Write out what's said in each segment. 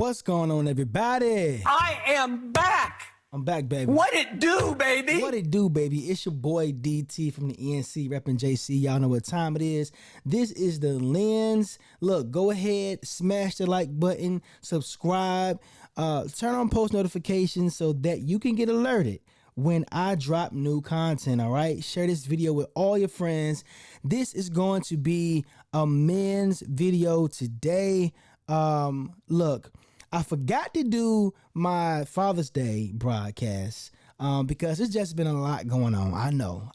What's going on, everybody? I am back. I'm back, baby. What it do, baby? What it do, baby? It's your boy DT from the ENC, repping JC. Y'all know what time it is. This is the lens. Look, go ahead, smash the like button, subscribe, turn on post notifications so that you can get alerted when I drop new content. All right, share this video with all your friends. This is going to be a men's video today. Look, I forgot to do my Father's Day broadcast because it's just been a lot going on. I know.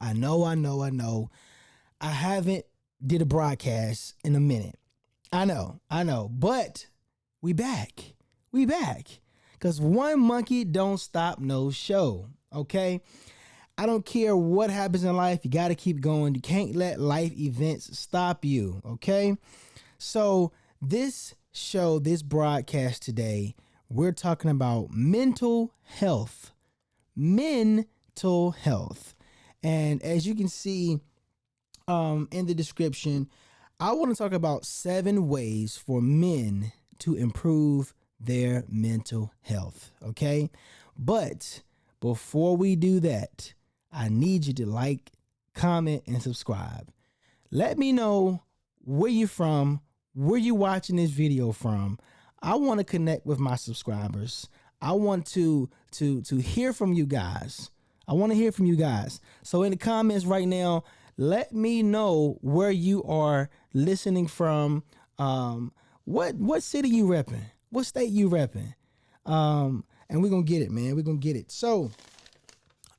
I haven't did a broadcast in a minute. I know. But we back. Because one monkey don't stop no show. Okay? I don't care what happens in life. You got to keep going. You can't let life events stop you. Okay? So this broadcast today, we're talking about mental health. And as you can see in the description, I want to talk about 7 ways for men to improve their mental health. Okay? But before we do that, I need you to like, comment, and subscribe. Let me know where you're from, where you watching this video from. I want to connect with my subscribers. I want to hear from you guys. So in the comments right now, let me know where you are listening from. What city you repping? What state you repping? And we're gonna get it, man. We're gonna get it. So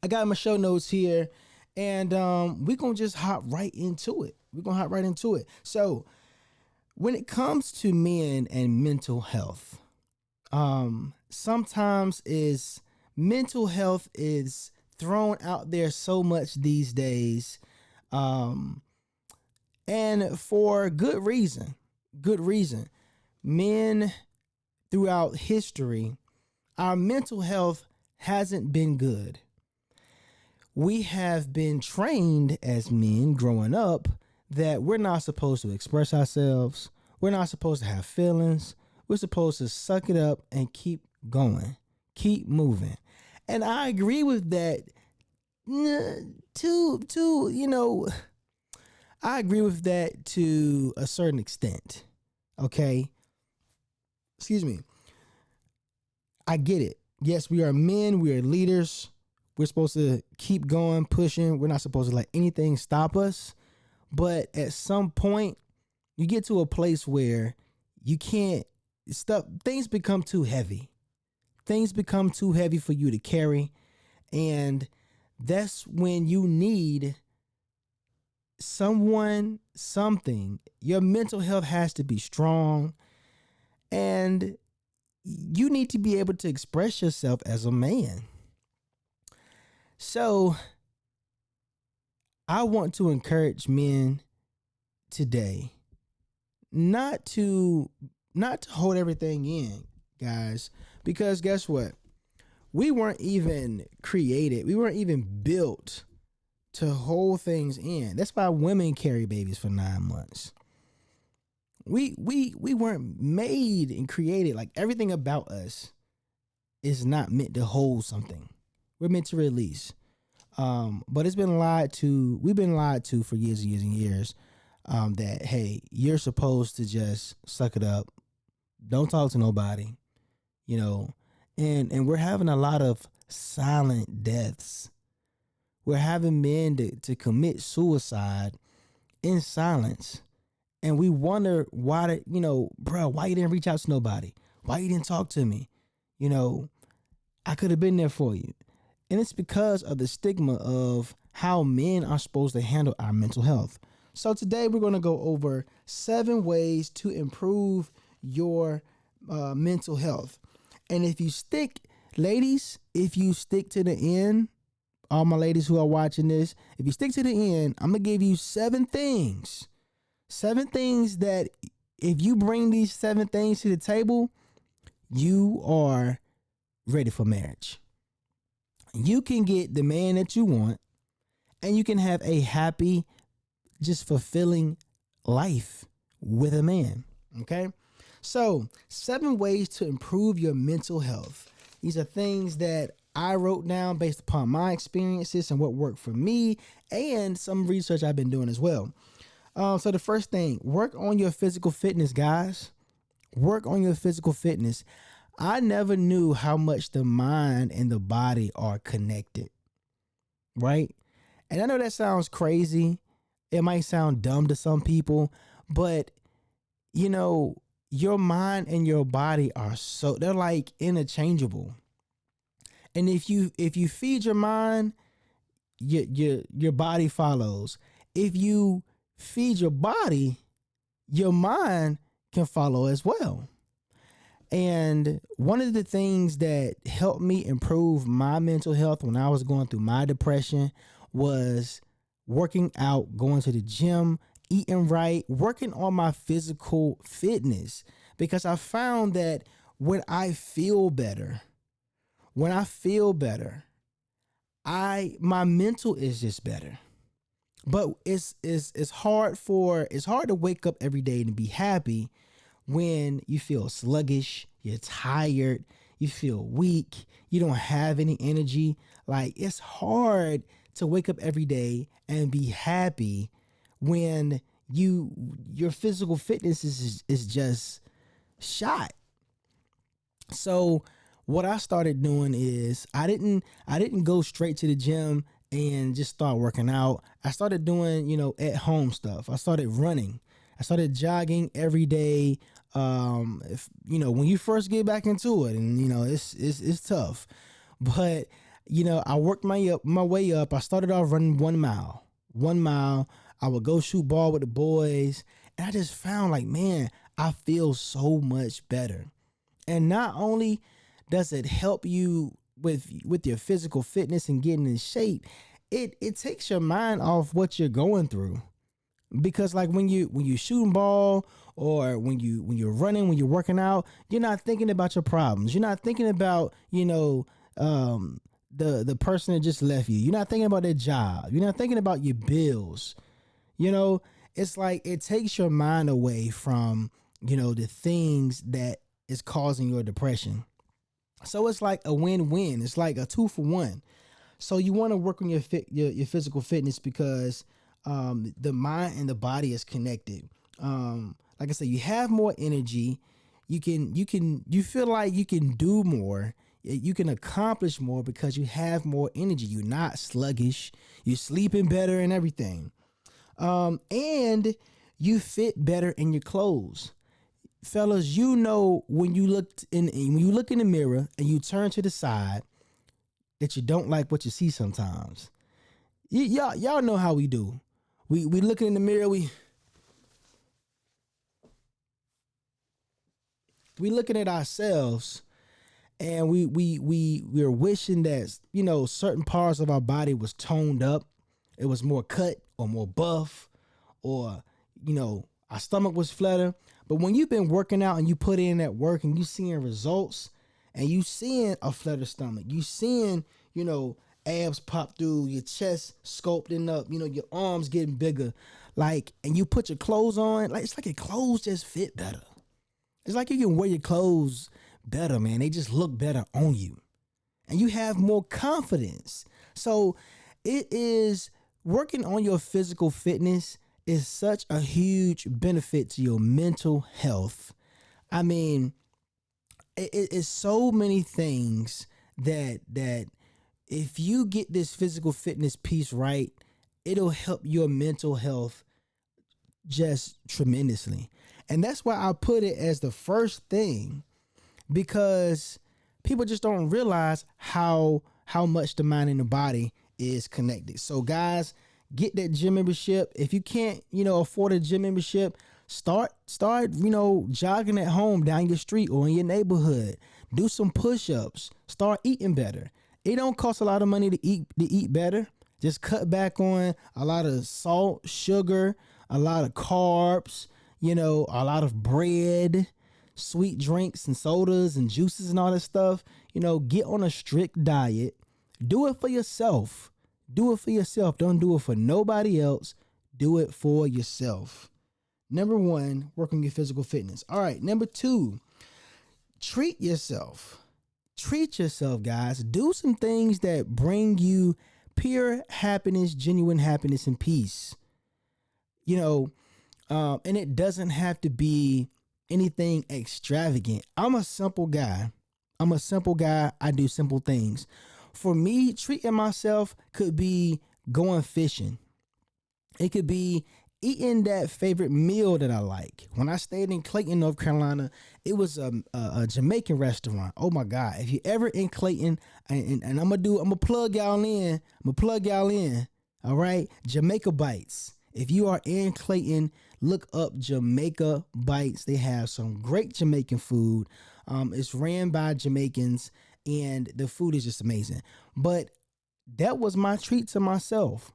I got my show notes here, and we're gonna just hop right into it. So when it comes to men and mental health, sometimes mental health is thrown out there so much these days, and for good reason. Men throughout history, our mental health hasn't been good. We have been trained as men growing up that we're not supposed to express ourselves. We're not supposed to have feelings. We're supposed to suck it up and keep going, keep moving. And I agree with that I agree with that to a certain extent. Okay. Excuse me. I get it. Yes, we are men. We are leaders. We're supposed to keep going, pushing. We're not supposed to let anything stop us. But at some point, you get to a place where you can't stop. Things become too heavy. Things become too heavy for you to carry. And that's when you need something. Your mental health has to be strong. And you need to be able to express yourself as a man. So I want to encourage men today not to hold everything in, guys, because guess what? We weren't even created. We weren't even built to hold things in. That's why women carry babies for 9 months. We weren't made and created. Like, everything about us is not meant to hold something. We're meant to release. But it's been lied to. We've been lied to for years and years and years. That, hey, you're supposed to just suck it up. Don't talk to nobody. And we're having a lot of silent deaths. We're having men to commit suicide in silence. And we wonder why, why you didn't reach out to nobody? Why you didn't talk to me? I could have been there for you. And it's because of the stigma of how men are supposed to handle our mental health. So today we're going to go over 7 ways to improve your mental health. And if you stick, ladies, to the end, all my ladies who are watching this, if you stick to the end, I'm going to give you 7 things. 7 things that if you bring these 7 things to the table, you are ready for marriage. You can get the man that you want, and you can have a happy, just fulfilling life with a man. Okay. So, 7 ways to improve your mental health. These are things that I wrote down based upon my experiences and what worked for me, and some research I've been doing as well. So the first thing, work on your physical fitness, guys. Work on your physical fitness. I never knew how much the mind and the body are connected, right? And I know that sounds crazy. It might sound dumb to some people, but you know, your mind and your body are they're like interchangeable. And if you feed your mind, your body follows. If you feed your body, your mind can follow as well. And one of the things that helped me improve my mental health when I was going through my depression was working out, going to the gym, eating right, working on my physical fitness. Because I found that when I feel better, my mental is just better. But it's hard to wake up every day and be happy when you feel sluggish, you're tired, you feel weak, you don't have any energy. Like, it's hard to wake up every day and be happy when your physical fitness is just shot. So what I started doing is I didn't go straight to the gym and just start working out. I started doing, at home stuff. I started running. I started jogging every day. When you first get back into it, and it's tough, but I worked my way up. I started off running 1 mile. 1 mile. I would go shoot ball with the boys, and I just found like, man, I feel so much better. And not only does it help you with your physical fitness and getting in shape, it takes your mind off what you're going through. Because like when you shooting ball, or when you're running, when you're working out, you're not thinking about your problems. You're not thinking about, the person that just left you. You're not thinking about their job. You're not thinking about your bills. It's like it takes your mind away from, the things that is causing your depression. So it's like a win-win. It's like a 2-for-1. So you want to work on your physical fitness because the mind and the body is connected. Like I said, you have more energy. You feel like you can do more. You can accomplish more because you have more energy. You're not sluggish. You're sleeping better and everything. And you fit better in your clothes. Fellas, when you look in the mirror and you turn to the side that you don't like what you see sometimes. Y'all know how we do. We looking in the mirror, we looking at ourselves, and we're wishing that certain parts of our body was toned up, it was more cut or more buff, or our stomach was flatter. But when you've been working out and you put in that work and you seeing results, and you seeing a flatter stomach, you seeing abs pop through, your chest sculpting up, your arms getting bigger, like, and you put your clothes on, like, it's like your clothes just fit better. It's like you can wear your clothes better, man. They just look better on you. And you have more confidence. So it is working on your physical fitness is such a huge benefit to your mental health. I mean, it's so many things that if you get this physical fitness piece right, it'll help your mental health just tremendously. And that's why I put it as the first thing, because people just don't realize how much the mind and the body is connected. So guys, get that gym membership. If you can't, afford a gym membership, start, jogging at home down your street or in your neighborhood. Do some push-ups. Start eating better. It don't cost a lot of money to eat better. Just cut back on a lot of salt, sugar, a lot of carbs, a lot of bread, sweet drinks and sodas and juices and all that stuff. Get on a strict diet. Do it for yourself. Do it for yourself. Don't do it for nobody else. Do it for yourself. Number one, work on your physical fitness. All right. Number two, treat yourself. Treat yourself, guys. Do some things that bring you pure happiness, genuine happiness, and peace. You know, and it doesn't have to be anything extravagant. I'm a simple guy. I do simple things. For me, treating myself could be going fishing. It could be eating that favorite meal that I like. When I stayed in Clayton, North Carolina, it was a Jamaican restaurant. Oh my God. If you ever in Clayton, and I'm gonna plug y'all in. All right. Jamaica Bites. If you are in Clayton, look up Jamaica Bites. They have some great Jamaican food. It's ran by Jamaicans and the food is just amazing. But that was my treat to myself.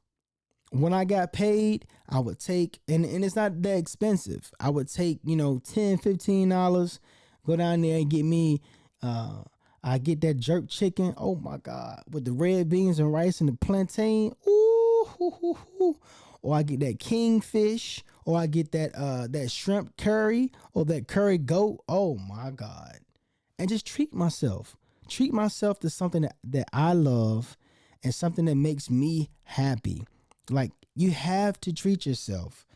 When I got paid, I would take, and it's not that expensive. I would take, $10, $15, go down there and get me, I get that jerk chicken. Oh my God. With the red beans and rice and the plantain. Ooh, hoo, hoo, hoo. Or I get that kingfish, or I get that shrimp curry, or that curry goat. Oh my God. And just treat myself. Treat myself to something that I love and something that makes me happy. Like, you have to treat yourself.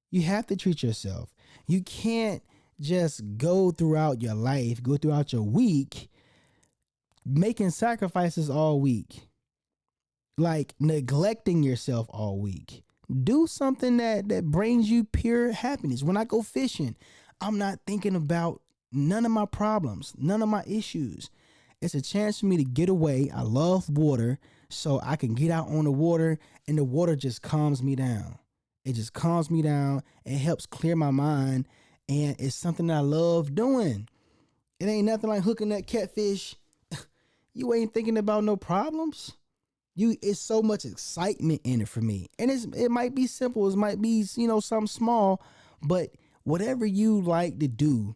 You have to treat yourself. You can't just go throughout your life, go throughout your week, making sacrifices all week, like neglecting yourself all week. Do something that brings you pure happiness. When I go fishing, I'm not thinking about none of my problems, none of my issues. It's a chance for me to get away. I love water, so I can get out on the water, and the water just calms me down. It just calms me down. It helps clear my mind, and it's something that I love doing. It ain't nothing like hooking that catfish. You ain't thinking about no problems. It's so much excitement in it for me. And it might be simple. It might be, something small, but whatever you like to do,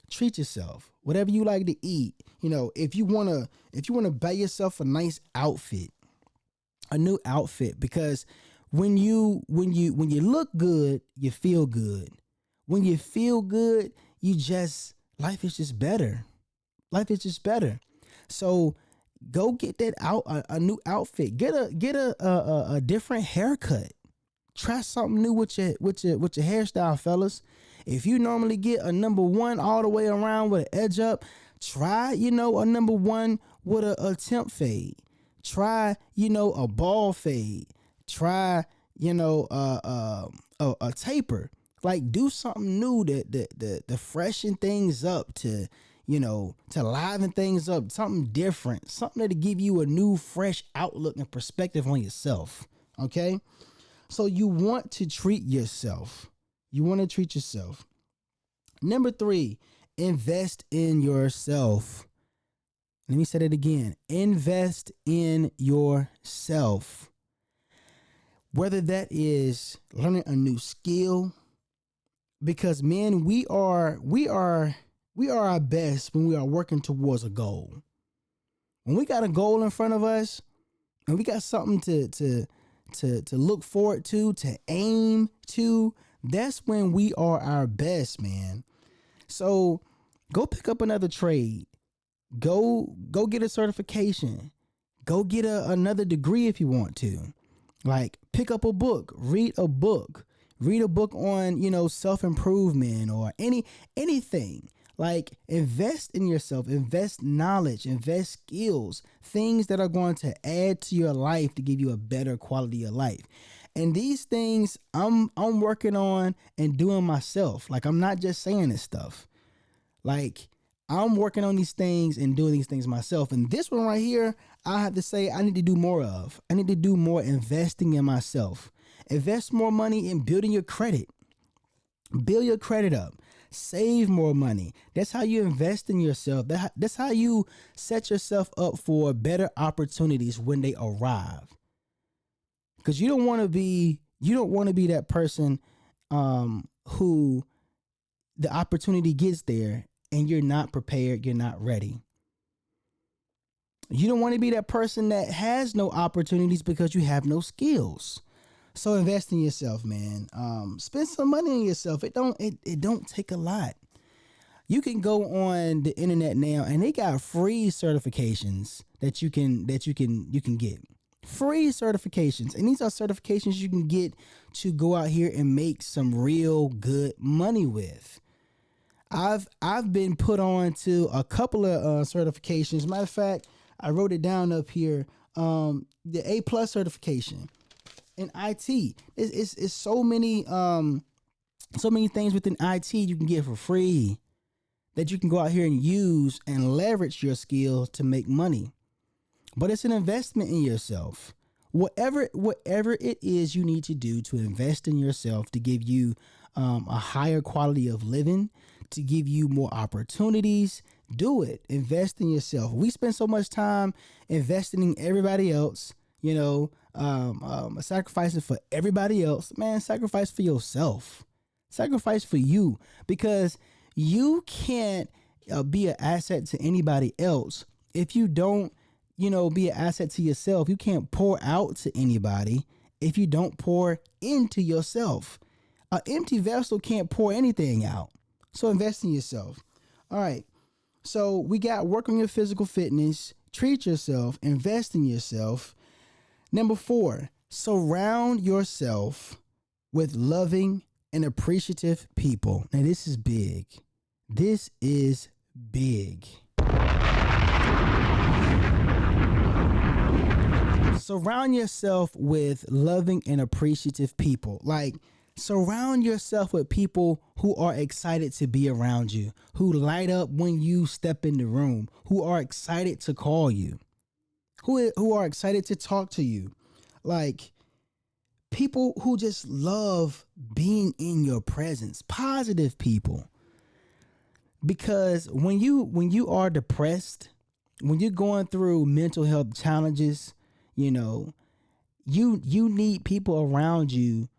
treat yourself. Whatever you like to eat, if you want to buy yourself a nice outfit, a new outfit, because when you look good, you feel good. When you feel good, life is just better. Life is just better. So go get that a new outfit. Get a different haircut. Try something new with your hairstyle, fellas. If you normally get a number one all the way around with an edge up, try, a number one with a temp fade. Try, a ball fade. Try, a taper. Like, do something new to freshen things up, to liven things up, something different, something that'll give you a new, fresh outlook and perspective on yourself. Okay? So you want to treat yourself. Number 3, invest in yourself. Let me say that again. Invest in yourself. Whether that is learning a new skill, because men, we are our best when we are working towards a goal. When we got a goal in front of us and we got something to look forward to aim to, that's when we are our best, man. So go pick up another trade. Go get a certification. Go get another degree if you want to. Like, pick up a book, read a book on, self-improvement or anything. Like, invest in yourself, invest knowledge, invest skills, things that are going to add to your life to give you a better quality of life. And these things I'm working on and doing myself. Like, I'm not just saying this stuff. Like, I'm working on these things and doing these things myself. And this one right here, I have to say I need to do more of. I need to do more investing in myself. Invest more money in building your credit. Build your credit up. Save more money. That's how you invest in yourself. That's how you set yourself up for better opportunities when they arrive. Because you don't want to be that person who the opportunity gets there and you're not prepared, you're not ready. You don't want to be that person that has no opportunities because you have no skills. So invest in yourself, man. Spend some money on yourself. It don't take a lot. You can go on the internet now and they got free certifications that you can get. Free certifications. And these are certifications you can get to go out here and make some real good money with. I've been put on to a couple of certifications. Matter of fact, I wrote it down up here. The A plus certification in IT. It's so many things within IT you can get for free that you can go out here and use and leverage your skills to make money. But it's an investment in yourself. Whatever it is you need to do to invest in yourself to give you a higher quality of living, to give you more opportunities, do it. Invest in yourself. We spend so much time investing in everybody else, sacrificing for everybody else. Man, sacrifice for yourself. Sacrifice for you, because you can't be an asset to anybody else if you don't, be an asset to yourself. You can't pour out to anybody if you don't pour into yourself. An empty vessel can't pour anything out. So invest in yourself. All right. So we got work on your physical fitness, treat yourself, invest in yourself. Number 4, surround yourself with loving and appreciative people. Now this is big. This is big. Surround yourself with loving and appreciative people. Like, surround yourself with people who are excited to be around you, who light up when you step in the room, who are excited to call you, who are excited to talk to you. Like, people who just love being in your presence, positive people. Because when you are depressed, when you're going through mental health challenges, you need people around you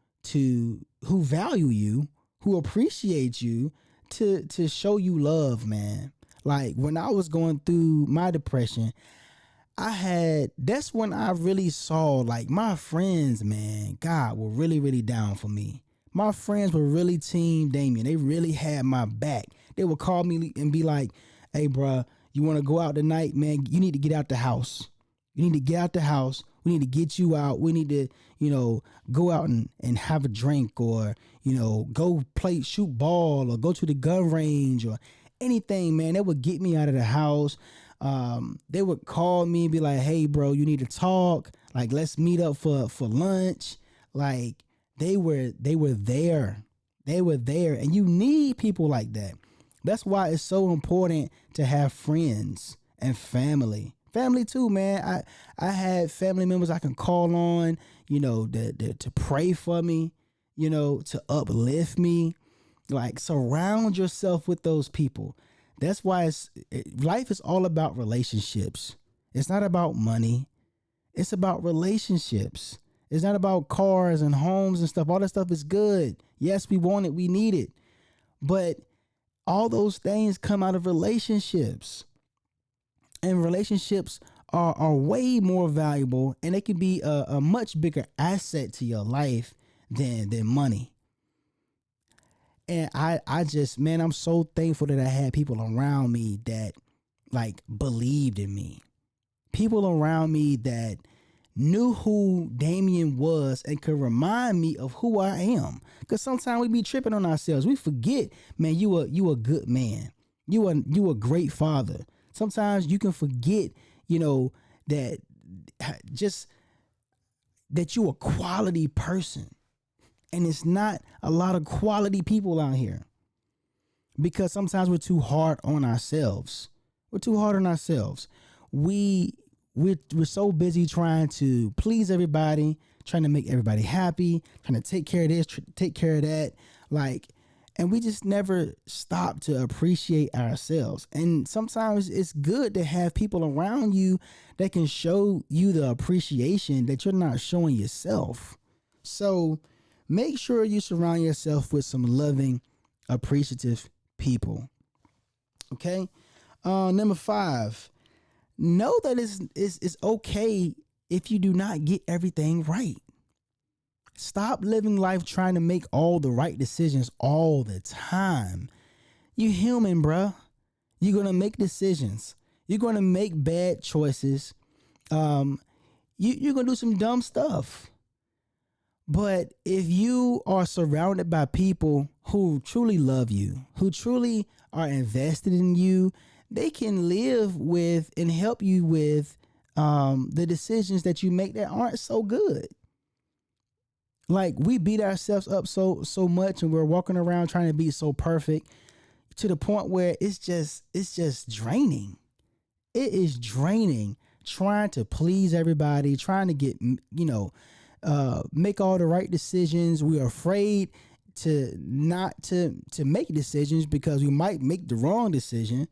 who value you, who appreciate you, to show you love, man. Like, when I was going through my depression, that's when I really saw, like, my friends, man, God, were really, really down for me. My friends were really Team Damien. They really had my back. They would call me and be like, hey, bruh, you want to go out tonight, man? You need to get out the house. You need to get out the house. We need to get you out. We need to, go out and have a drink, or, go shoot ball, or go to the gun range, or anything, man. That would get me out of the house. They would call me and be like, hey, bro, you need to talk. Like, let's meet up for lunch. Like, they were there. They were there. And you need people like that. That's why it's so important to have friends and family. Family too, man. I had family members I can call on, to pray for me, to uplift me. Like, surround yourself with those people. That's why life is all about relationships. It's not about money. It's about relationships. It's not about cars and homes and stuff. All that stuff is good. Yes, we want it. We need it. But all those things come out of relationships. And relationships are way more valuable, and they can be a much bigger asset to your life than money. And I just, man, I'm so thankful that I had people around me that, like, believed in me. People around me that knew who Damien was and could remind me of who I am. Because sometimes we be tripping on ourselves. We forget, man, you a good man. You a great father. Sometimes you can forget, that you a quality person. And it's not a lot of quality people out here. Because sometimes we're too hard on ourselves. We're too hard on ourselves. We're so busy trying to please everybody, trying to make everybody happy, trying to take care of this, take care of that. Like, and we just never stop to appreciate ourselves. And sometimes it's good to have people around you that can show you the appreciation that you're not showing yourself. So make sure you surround yourself with some loving, appreciative people. Okay. Number 5, know that it's okay if you do not get everything right. Stop living life trying to make all the right decisions all the time. You human, bruh. You're going to make decisions. You're going to make bad choices. You're going to do some dumb stuff. But if you are surrounded by people who truly love you, who truly are invested in you, they can live with and help you with the decisions that you make that aren't so good. Like, we beat ourselves up so much, and we're walking around trying to be so perfect to the point where it's just draining. It is draining trying to please everybody, trying to get, make all the right decisions. We're afraid to make decisions because we might make the wrong decision.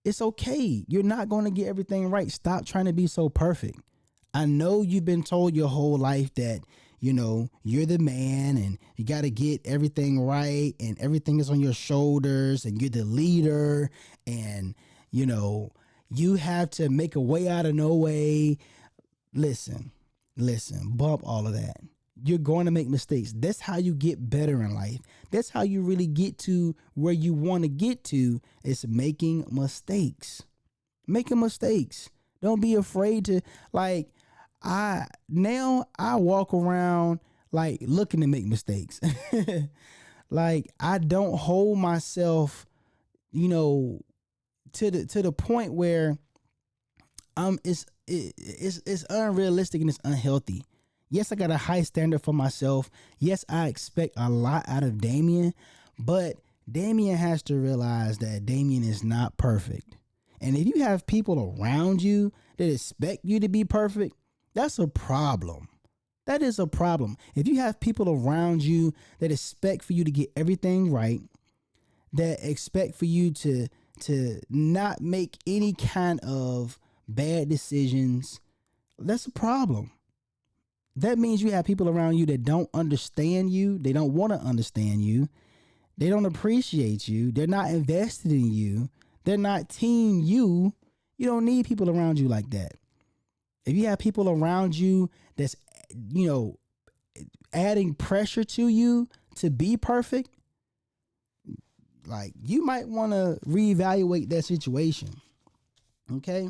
It's okay. You're not going to get everything right. Stop trying to be so perfect. I know you've been told your whole life that, you're the man and you got to get everything right and everything is on your shoulders and you're the leader and, you have to make a way out of no way. Listen, bump all of that. You're going to make mistakes. That's how you get better in life. That's how you really get to where you want to get to, is making mistakes. Making mistakes. Don't be afraid to, I walk around like looking to make mistakes. Like, I don't hold myself, to the point where it's unrealistic and it's unhealthy. Yes, I got a high standard for myself. Yes, I expect a lot out of Damien, but Damien has to realize that Damien is not perfect. And if you have people around you that expect you to be perfect, that's a problem. That is a problem. If you have people around you that expect for you to get everything right, that expect for you to not make any kind of bad decisions, that's a problem. That means you have people around you that don't understand you. They don't want to understand you. They don't appreciate you. They're not invested in you. They're not team you. You don't need people around you like that. If you have people around you that's, adding pressure to you to be perfect, like, you might want to reevaluate that situation. Okay?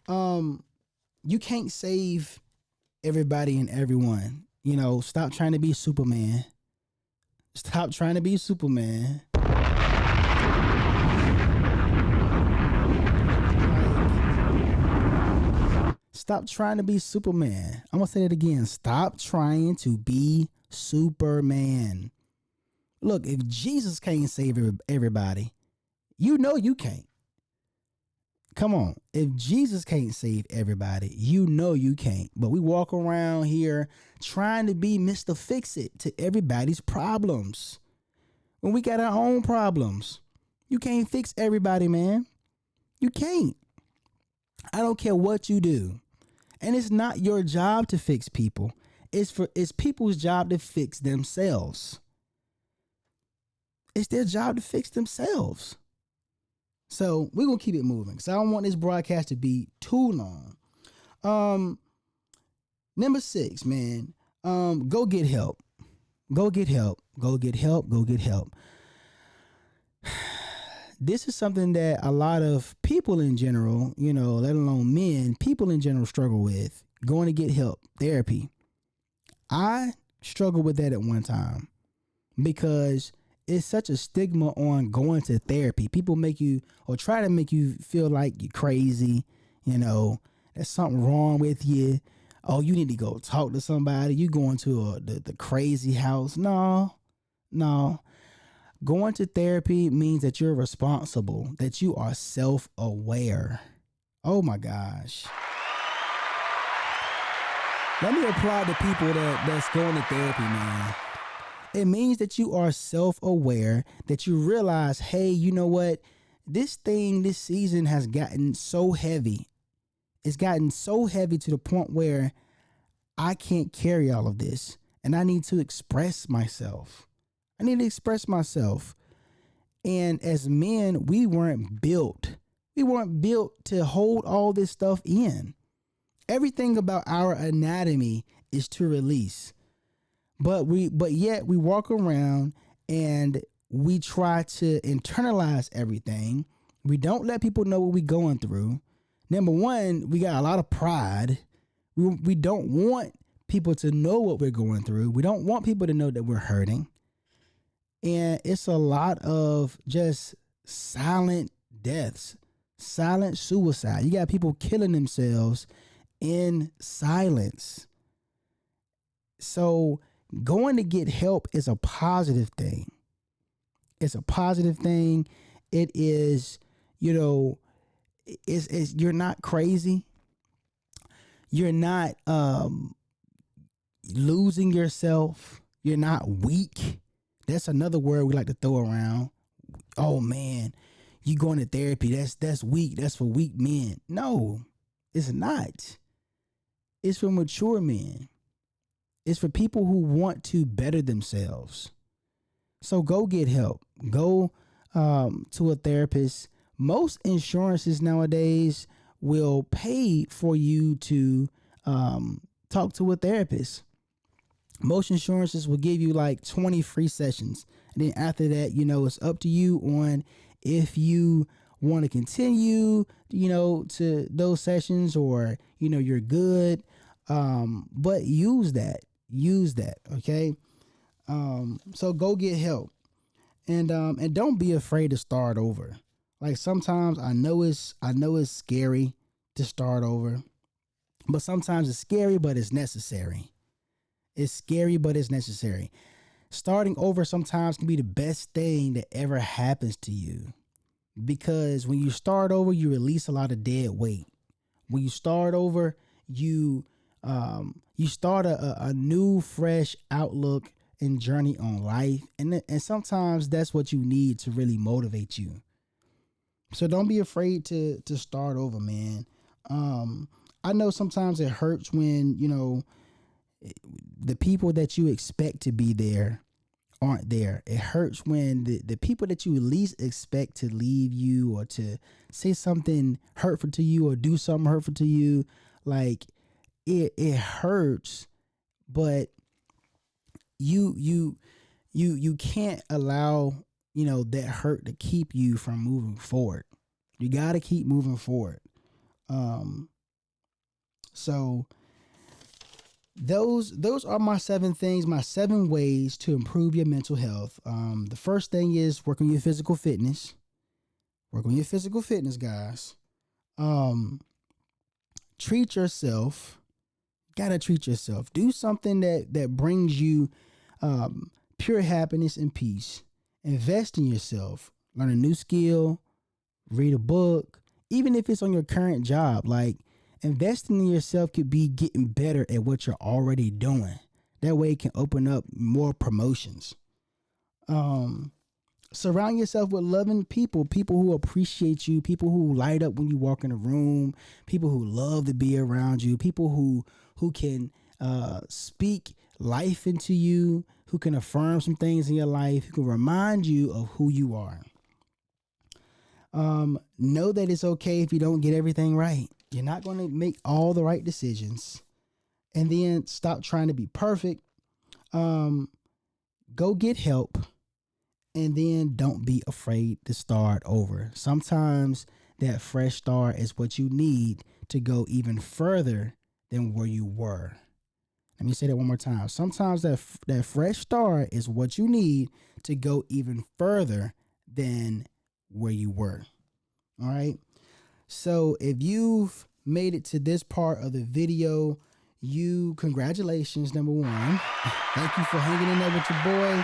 You can't save everybody and everyone. Stop trying to be Superman. Stop trying to be Superman. Stop trying to be Superman. I'm going to say it again. Stop trying to be Superman. Look, if Jesus can't save everybody, you can't. Come on. If Jesus can't save everybody, you can't. But we walk around here trying to be Mr. Fix-It to everybody's problems, when we got our own problems. You can't fix everybody, man. You can't. I don't care what you do. And it's not your job to fix people. It's people's job to fix themselves. It's their job to fix themselves. So we're going to keep it moving because I don't want this broadcast to be too long. Number 6, man, go get help. Go get help. Go get help. Go get help. This is something that a lot of people in general, let alone men, people in general struggle with, going to get help, therapy. I struggled with that at one time because it's such a stigma on going to therapy. People make you or try to make you feel like you're crazy, there's something wrong with you. Oh, you need to go talk to somebody. You going to the crazy house. No. Going to therapy means that you're responsible, that you are self-aware. Oh my gosh. Let me applaud the people that's going to therapy, man. It means that you are self-aware, that you realize, hey, you know what? This season has gotten so heavy. It's gotten so heavy to the point where I can't carry all of this, and I need to express myself. And as men, we weren't built to hold all this stuff in. Everything about our anatomy is to release. But yet we walk around and we try to internalize everything. We don't let people know what we're going through. Number one, we got a lot of pride. We don't want people to know what we're going through. We don't want people to know that we're hurting. And it's a lot of just silent deaths, silent suicide. You got people killing themselves in silence. So going to get help is a positive thing. It's a positive thing. It is, it's you're not crazy. You're not losing yourself. You're not weak. That's another word we like to throw around. Oh man, you going to therapy. That's weak. That's for weak men. No, it's not. It's for mature men. It's for people who want to better themselves. So go get help. Go to a therapist. Most insurances nowadays will pay for you to talk to a therapist. Most insurances will give you like 20 free sessions. And then after that, it's up to you on if you want to continue, to those sessions or, you're good. But use that. Okay. So go get help and don't be afraid to start over. Like sometimes I know it's scary to start over, but sometimes it's scary, but it's necessary. It's scary, but it's necessary. Starting over sometimes can be the best thing that ever happens to you, because when you start over, you release a lot of dead weight. When you start over, you start a new, fresh outlook and journey on life, and sometimes that's what you need to really motivate you. So don't be afraid to start over, man. I know sometimes it hurts when the people that you expect to be there aren't there. It hurts when the people that you least expect to leave you or to say something hurtful to you or do something hurtful to you. Like it hurts, but you can't allow that hurt to keep you from moving forward. You got to keep moving forward. So those are my 7 things, my 7 ways to improve your mental health. The first thing is work on your physical fitness. Work on your physical fitness, guys. Treat yourself. Gotta treat yourself. Do something that brings you pure happiness and peace. Invest in yourself. Learn a new skill. Read a book. Even if it's on your current job, like investing in yourself could be getting better at what you're already doing. That way it can open up more promotions. Surround yourself with loving people who appreciate you, people who light up when you walk in a room, people who love to be around you, people who can speak life into you, who can affirm some things in your life, who can remind you of who you are. Know that it's okay if you don't get everything right. You're not going to make all the right decisions. And then stop trying to be perfect. Go get help. And then don't be afraid to start over. Sometimes that fresh start is what you need to go even further than where you were. Let me say that one more time. Sometimes that fresh start is what you need to go even further than where you were. All right. So if you've made it to this part of the video, congratulations, number one. Thank you for hanging in there with your boy.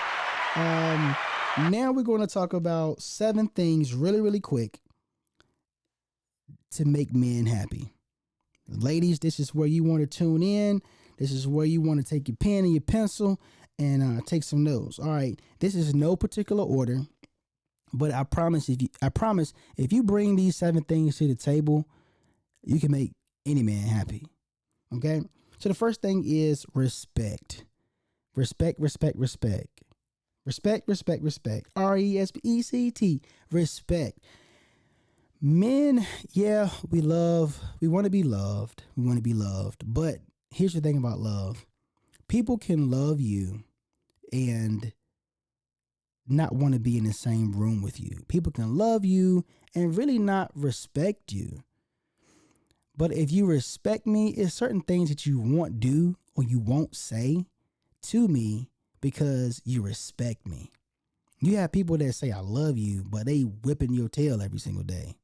Now we're going to talk about 7 things really, really quick to make men happy. Ladies, this is where you want to tune in. This is where you want to take your pen and your pencil and take some notes. All right. This is no particular order, but I promise if you bring these 7 things to the table, you can make any man happy. Okay. So the first thing is respect. Respect. Respect. RESPECT. Respect. Men, yeah, we want to be loved. But here's the thing about love. People can love you and not want to be in the same room with you. People can love you and really not respect you. But if you respect me, it's certain things that you won't do or you won't say to me because you respect me. You have people that say I love you, but they whipping your tail every single day.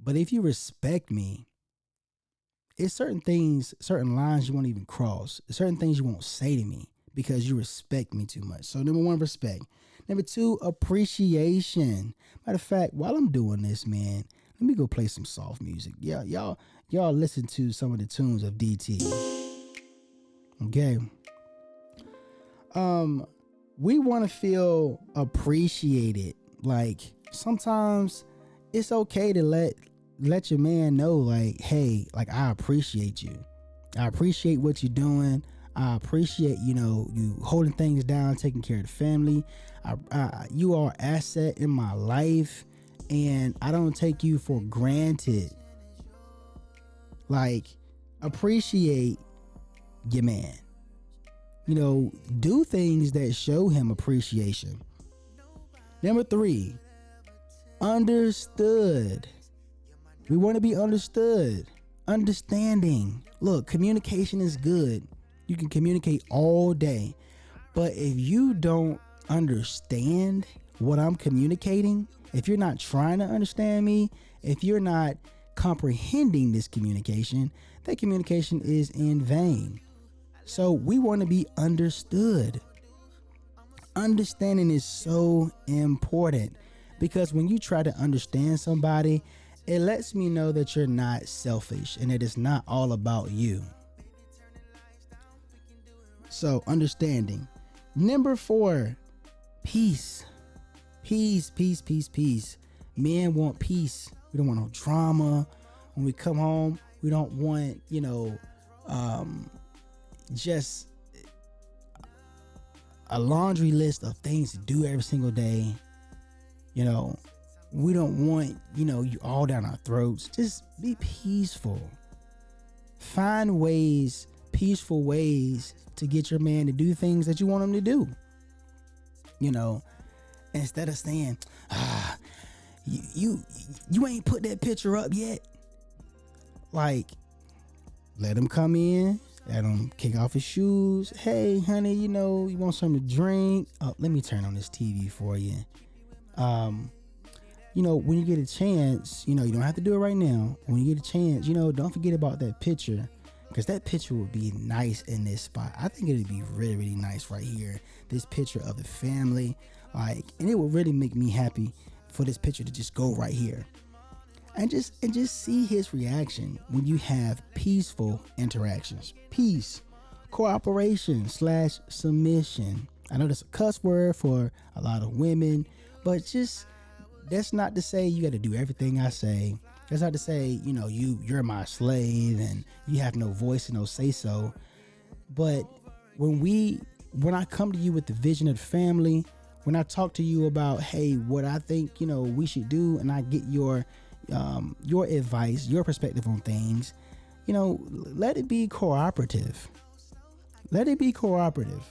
But if you respect me, it's certain things, certain lines you won't even cross. Certain things you won't say to me because you respect me too much. So number one, respect. Number two, appreciation. Matter of fact, while I'm doing this, man, let me go play some soft music. Yeah, y'all listen to some of the tunes of DT. Okay. We want to feel appreciated. Like sometimes it's okay to let your man know, like, hey, like I appreciate you. I appreciate what you're doing. I appreciate, you holding things down, taking care of the family. You are an asset in my life, and I don't take you for granted. Like, appreciate your man. Do things that show him appreciation. Number three, understood. We want to be understood. Understanding. Look, communication is good. You can communicate all day. But if you don't understand what I'm communicating, if you're not trying to understand me, if you're not comprehending this communication, that communication is in vain. So we want to be understood. Understanding is so important because when you try to understand somebody, it lets me know that you're not selfish and that it's not all about you. So understanding. Number four, peace. Peace. Men want peace. We don't want no drama. When we come home, we don't want, just a laundry list of things to do every single day. We don't want, you all down our throats. Just be peaceful. Find ways, peaceful ways to get your man to do things that you want him to do. Instead of saying, you ain't put that picture up yet. Like, let him come in, let him kick off his shoes. Hey, honey, you want something to drink? Oh, let me turn on this TV for you. When you get a chance, you don't have to do it right now. When you get a chance, don't forget about that picture, because that picture would be nice in this spot. I think it'd be really, really nice right here. This picture of the family, and it would really make me happy for this picture to just go right here. And just see his reaction when you have peaceful interactions. Peace, cooperation / submission. I know that's a cuss word for a lot of women, but that's not to say you got to do everything I say. That's not to say, you're my slave and you have no voice and no say so. But when I come to you with the vision of the family, when I talk to you about, hey, what I think, we should do, and I get your advice, your perspective on things, let it be cooperative. Let it be cooperative.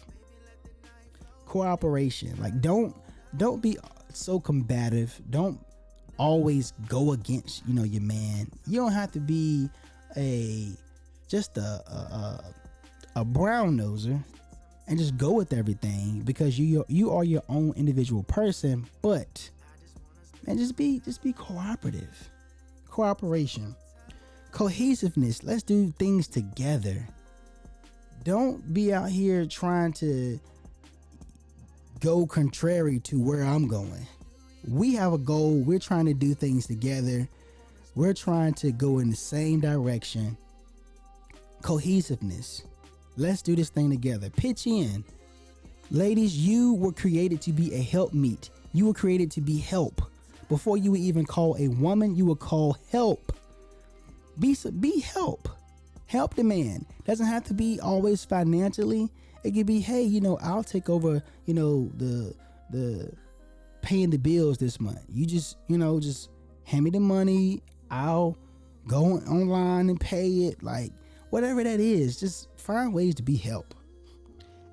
Cooperation. Like, don't be so combative. Don't always go against, your man. You don't have to be a brown noser and just go with everything because you are your own individual person. But man, just be cooperative. Cooperation, cohesiveness. Let's do things together. Don't be out here trying to go contrary to where I'm going. We have a goal. We're trying to do things together. We're trying to go in the same direction. Cohesiveness. Let's do this thing together. Pitch in. Ladies, you were created to be a helpmeet. You were created to be help. Before you would even call a woman, you would call help. Be help. Help the man. Doesn't have to be always financially. It could be, hey, I'll take over, the paying the bills this month. You just hand me the money. I'll go online and pay it. Like, whatever that is, just find ways to be help.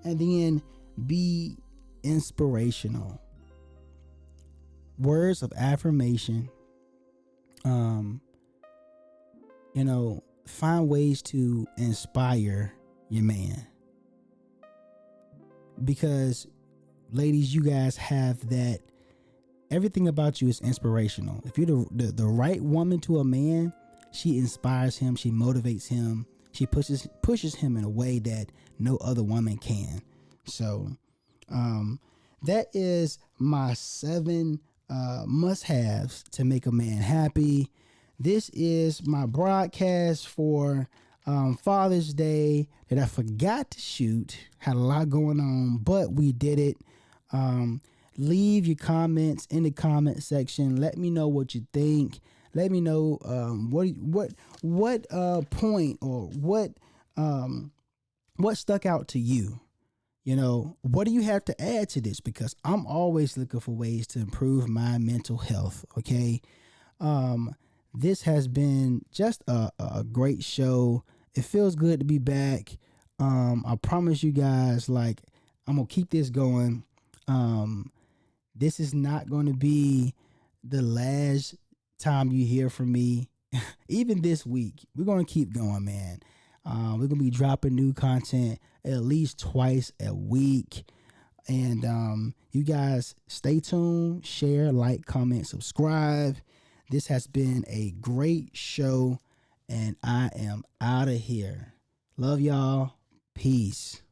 And then be inspirational. Words of affirmation. Find ways to inspire your man. Because ladies, you guys have that. Everything about you is inspirational. If you're the right woman to a man, she inspires him, she motivates him, she pushes him in a way that no other woman can. So that is my 7 must-haves to make a man happy. This is my broadcast for Father's Day that I forgot to shoot. Had a lot going on, but we did it. Leave your comments in the comment section. Let me know what you think. Let me know what point or what stuck out to you. What do you have to add to this? Because I'm always looking for ways to improve my mental health. Okay. This has been just a great show. It feels good to be back. I promise you guys, I'm gonna keep this going. This is not going to be the last time you hear from me. Even this week, we're going to keep going, man. We're going to be dropping new content at least twice a week. And you guys stay tuned, share, like, comment, subscribe. This has been a great show, and I am out of here. Love y'all. Peace.